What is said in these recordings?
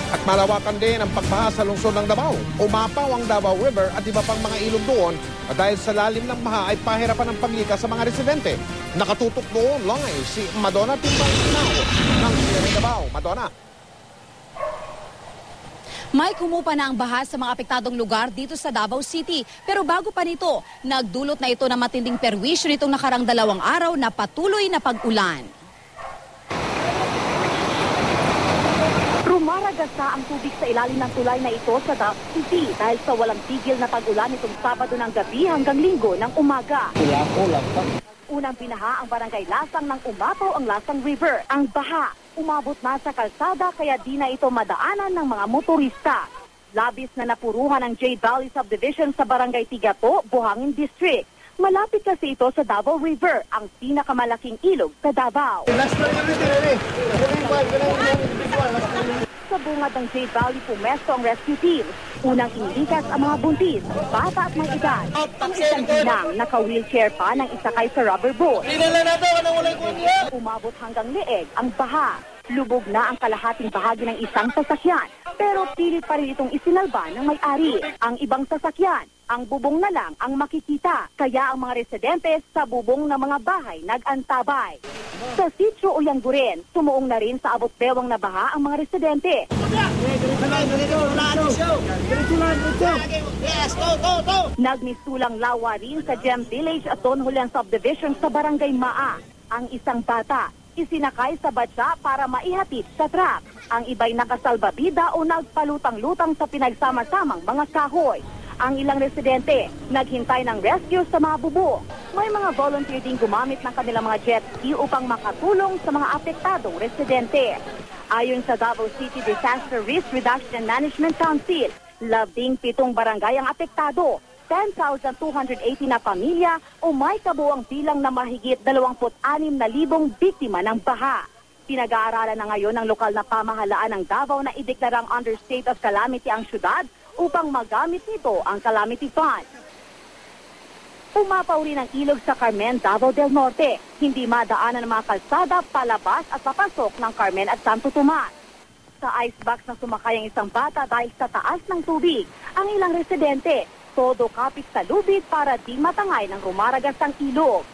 At malawakan din ang pagbaha sa lungsod ng Davao. Umapaw ang Davao River at iba pang mga ilog doon at dahil sa lalim ng baha ay pahirapan ang paglikas sa mga residente. Nakatutok doon lang ay si Madonna Timbal ng GMA Davao. Madonna. May kumupa na ang baha sa mga apektadong lugar dito sa Davao City. Pero bago pa nito, nagdulot na ito ng matinding perwisyo nitong nakarang 2 araw na patuloy na pag-ulan. Rumaragasa ang tubig sa ilalim ng tulay na ito sa Davao City dahil sa walang tigil na pag-ulan itong Sabado ng gabi hanggang Linggo ng umaga. Unang binaha ang barangay Lasang nang umapaw ang Lasang River. Ang baha umabot na sa kalsada kaya di na ito madaanan ng mga motorista. Labis na napuruhan ang Jade Valley Subdivision sa barangay Tigato, Buhangin District. Malapit kasi ito sa Davao River, ang pinakamalaking ilog sa Davao. Sa bungad ng Jade Valley pumesto ang rescue team. Unang iniligtas ang mga buntis, bata at may edad. Ang isang ginang naka-wheelchair pa nang isakay sa rubber boat. Umabot hanggang leeg ang baha. Lubog na ang kalahating bahagi ng isang sasakyan. Pero pilit pa rin itong isinalba ng may-ari. Ang ibang sasakyan, ang bubong na lang ang makikita. Kaya ang mga residente sa bubong ng mga bahay nag-antabay. Sa sitio Uyangguren, sumuong na rin sa abot bewang na baha ang mga residente. Nagmisulang lawa rin sa Gem Village at Don Julian Subdivision sa Barangay Maa. Ang isang bata isinakay sa batya para maihatid sa truck. Ang iba'y nakasalbabida o nagpalutang-lutang sa pinagsama-samang mga kahoy. Ang ilang residente naghintay ng rescue sa mga bubong. May mga volunteer din gumamit ng kanilang mga jet ski upang makatulong sa mga apektadong residente. Ayon sa Davao City Disaster Risk Reduction and Management Council, 17 barangay ang apektado. 10,280 na pamilya o may kabuang bilang na mahigit 26,000 biktima ng baha. Pinag-aaralan na ngayon ng lokal na pamahalaan ng Davao na ideklarang under state of calamity ang syudad upang magamit nito ang calamity fund. Umapaw rin ang ilog sa Carmen, Davao del Norte. Hindi madaanan ng mga kalsada palabas at papasok ng Carmen at Santo Tomas. Sa icebox na sumakay ang isang bata dahil sa taas ng tubig, ang ilang residente todo kapit sa lubid para di matangay ng rumaragasang ilog.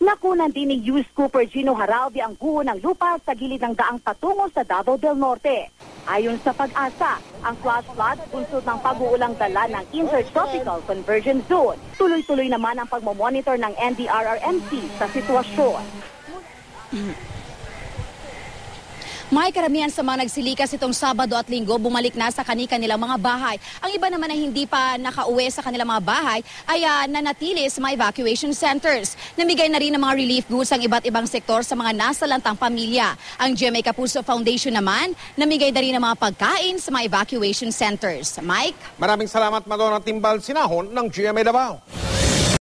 Nakunan din ni Hughes Cooper Gino Haraldi ang guho ng lupa sa gilid ng daang patungo sa Davao del Norte. Ayon sa Pag-asa, ang flash flood bunsod ng pag-uulang dala ng Intertropical Convergence Zone. Tuloy-tuloy naman ang pagmomonitor ng NDRRMC sa sitwasyon. May karamihan sa mga nagsilikas itong Sabado at Linggo bumalik na sa kanilang mga bahay. Ang iba naman na hindi pa nakauwi sa kanilang mga bahay ay nanatili sa mga evacuation centers. Namigay na rin ng mga relief goods ang iba't ibang sektor sa mga nasalantang pamilya. Ang GMA Kapuso Foundation naman, namigay na rin ng mga pagkain sa mga evacuation centers. Mike? Maraming salamat, Madonna Timbal Sinahon ng GMA Davao.